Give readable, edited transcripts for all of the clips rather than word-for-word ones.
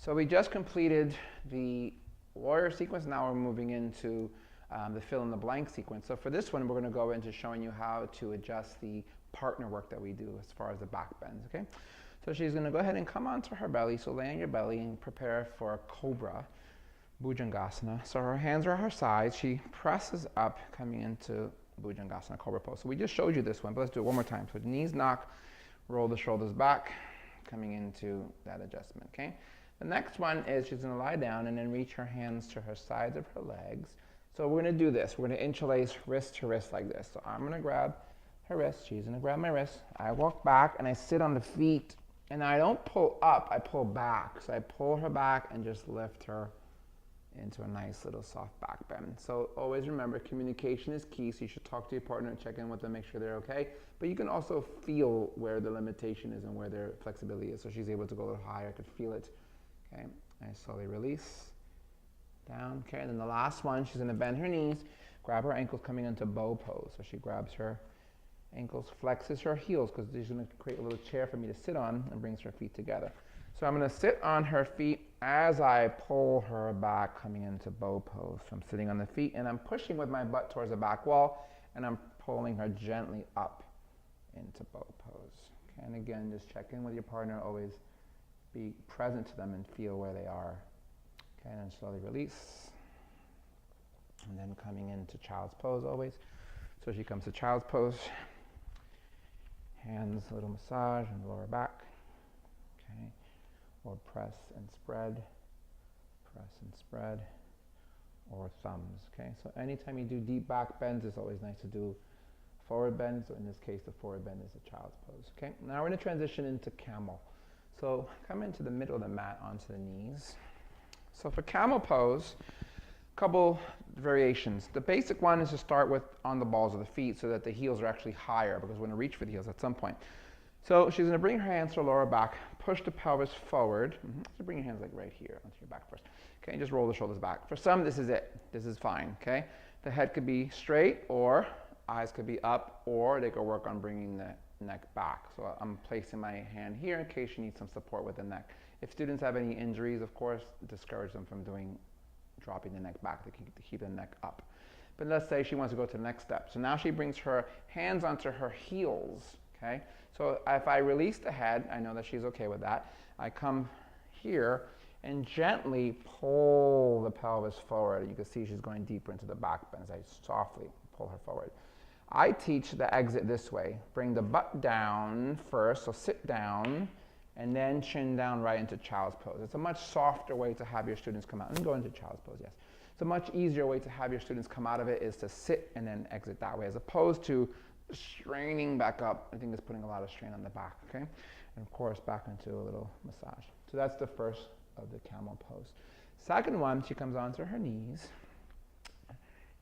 So we just completed the warrior sequence. Now we're moving into the fill in the blank sequence. So for this one, we're going to go into showing you how to adjust the partner work that we do as far as the back bends, okay? So she's going to go ahead and come onto her belly. So lay on your belly and prepare for a cobra, Bhujangasana. So her hands are at her sides. She presses up, coming into Bhujangasana, cobra pose. So we just showed you this one, but let's do it one more time. So knees knock, roll the shoulders back, coming into that adjustment, okay? The next one is she's going to lie down and then reach her hands to her sides of her legs. So we're going to do this. We're going to interlace wrist to wrist like this. So I'm going to grab her wrist. She's going to grab my wrist. I walk back and I sit on the feet. And I don't pull up. I pull back. So I pull her back and just lift her into a nice little soft back bend. So always remember, communication is key. So you should talk to your partner and check in with them, make sure they're okay. But you can also feel where the limitation is and where their flexibility is. So she's able to go a little higher. I could feel it. Okay, I slowly release, down, okay, and then the last one, she's going to bend her knees, grab her ankles coming into bow pose. So she grabs her ankles, flexes her heels, because she's going to create a little chair for me to sit on and brings her feet together. So I'm going to sit on her feet as I pull her back, coming into bow pose. So I'm sitting on the feet, and I'm pushing with my butt towards the back wall, and I'm pulling her gently up into bow pose. Okay, and again, just check in with your partner, always be present to them and feel where they are. Okay, and then slowly release. And then coming into child's pose always. So she comes to child's pose. Hands, a little massage and lower back. Okay, or press and spread. Press and spread. Or thumbs. Okay, so anytime you do deep back bends, it's always nice to do forward bends. So in this case, the forward bend is a child's pose. Okay, now we're going to transition into camel. So come into the middle of the mat onto the knees. So for camel pose, a couple variations. The basic one is to start with on the balls of the feet so that the heels are actually higher, because we're going to reach for the heels at some point. So she's going to bring her hands to her lower back, push the pelvis forward. So bring your hands like right here onto your back first. Okay, and just roll the shoulders back. For some, this is it. This is fine, okay? The head could be straight, or eyes could be up, or they could work on bringing the neck back. So I'm placing my hand here in case you need some support with the neck. If students have any injuries, of course, discourage them from dropping the neck back to keep the neck up. But let's say she wants to go to the next step. So now she brings her hands onto her heels, okay? So if I release the head, I know that she's okay with that. I come here and gently pull the pelvis forward. You can see she's going deeper into the back bend as I softly pull her forward. I teach the exit this way. Bring the butt down first, so sit down, and then chin down right into child's pose. It's a much softer way to have your students come out. And go into child's pose, yes. It's a much easier way to have your students come out of it is to sit and then exit that way, as opposed to straining back up. I think it's putting a lot of strain on the back, okay? And of course, back into a little massage. So that's the first of the camel pose. Second one, she comes onto her knees.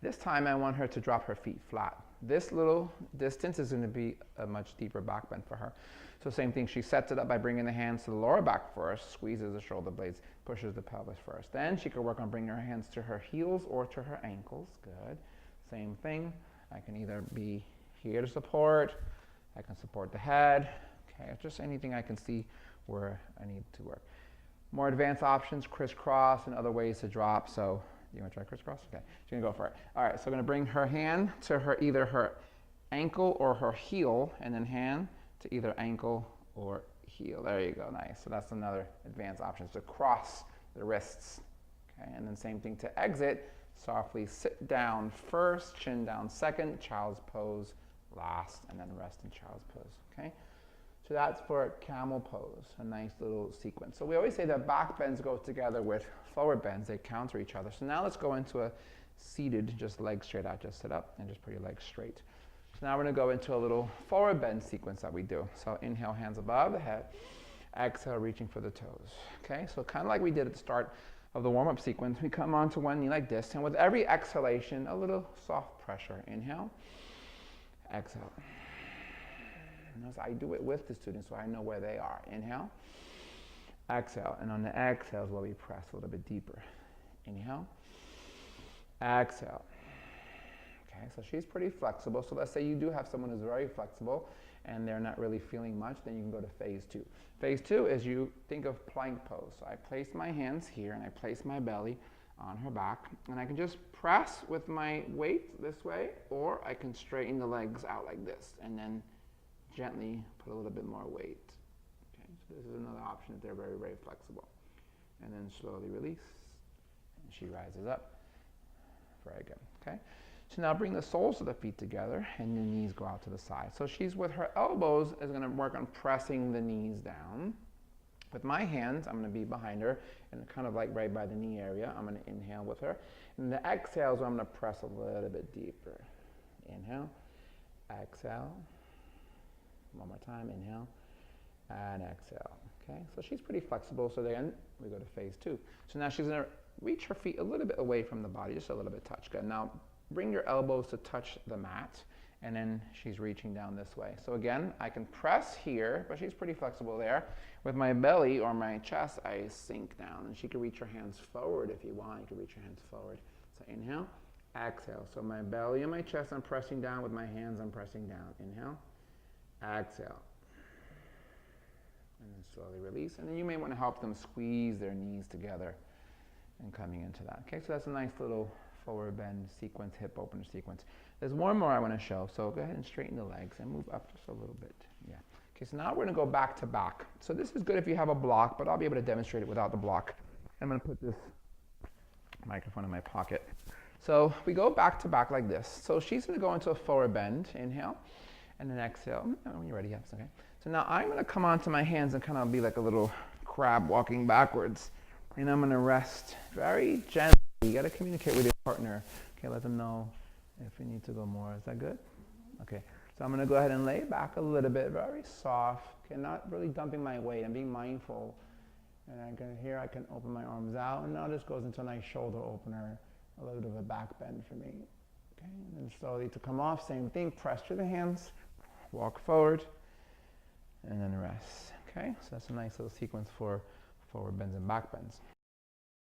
This time I want her to drop her feet flat. This little distance is going to be a much deeper back bend for her. So same thing, she sets it up by bringing the hands to the lower back first, squeezes the shoulder blades, pushes the pelvis first. Then she can work on bringing her hands to her heels or to her ankles. Good. Same thing. I can either be here to support, I can support the head, okay, just anything I can see where I need to work. More advanced options, crisscross and other ways to drop. So you want to try crisscross? Okay, she's going to go for it. All right, so I'm going to bring her hand to her either her ankle or her heel, and then hand to either ankle or heel. There you go, nice. So that's another advanced option, to cross the wrists. Okay, and then same thing to exit. Softly sit down first, chin down second, child's pose last, and then rest in child's pose. Okay, so that's for camel pose, a nice little sequence. So we always say that back bends go together with forward bends. They counter each other. So now let's go into a seated, just legs straight out. Just sit up and just put your legs straight. So now we're going to go into a little forward bend sequence that we do. So inhale, hands above the head. Exhale, reaching for the toes. Okay, so kind of like we did at the start of the warm-up sequence, we come onto one knee like this, and with every exhalation, a little soft pressure. Inhale, exhale. Notice I do it with the students so I know where they are. Inhale, exhale, and on the exhale is where we press a little bit deeper. Inhale, exhale. Okay, so she's pretty flexible. So let's say you do have someone who's very flexible and they're not really feeling much, then you can go to phase 2. Phase 2 is you think of plank pose. So I place my hands here and I place my belly on her back, and I can just press with my weight this way, or I can straighten the legs out like this and then gently put a little bit more weight. Okay, so this is another option if they're very, very flexible. And then slowly release, and she rises up. Very good. Okay, so now bring the soles of the feet together and the knees go out to the side. So she's with her elbows is going to work on pressing the knees down. With my hands, I'm going to be behind her and kind of like right by the knee area. I'm going to inhale with her. And the exhales, I'm going to press a little bit deeper. Inhale, exhale. One more time, inhale and exhale. Okay, so she's pretty flexible. So then we go to phase 2. So now she's going to reach her feet a little bit away from the body, just a little bit touch. Good. Now bring your elbows to touch the mat, and then she's reaching down this way. So again, I can press here, but she's pretty flexible there. With my belly or my chest, I sink down, and she can reach her hands forward if you want. You can reach your hands forward. So inhale, exhale. So my belly and my chest, I'm pressing down. With my hands, I'm pressing down. Inhale, exhale. And then slowly release. And then you may want to help them squeeze their knees together and coming into that. Okay, so that's a nice little forward bend sequence, hip opener sequence. There's one more I want to show, so go ahead and straighten the legs and move up just a little bit. Yeah. Okay, so now we're going to go back to back. So this is good if you have a block, but I'll be able to demonstrate it without the block. I'm going to put this microphone in my pocket. So we go back to back like this. So she's going to go into a forward bend, inhale, and then exhale. When you're ready, yes, okay. So now I'm going to come onto my hands and kind of be like a little crab walking backwards. And I'm going to rest very gently. You got to communicate with your partner. Okay, let them know if you need to go more. Is that good? Okay, so I'm going to go ahead and lay back a little bit, very soft. Okay, not really dumping my weight. I'm being mindful. And I can open my arms out. And now this goes into a nice shoulder opener, a little bit of a back bend for me. Okay, and then slowly to come off, same thing. Press through the hands, walk forward, and then rest. Okay, so that's a nice little sequence for forward bends and back bends.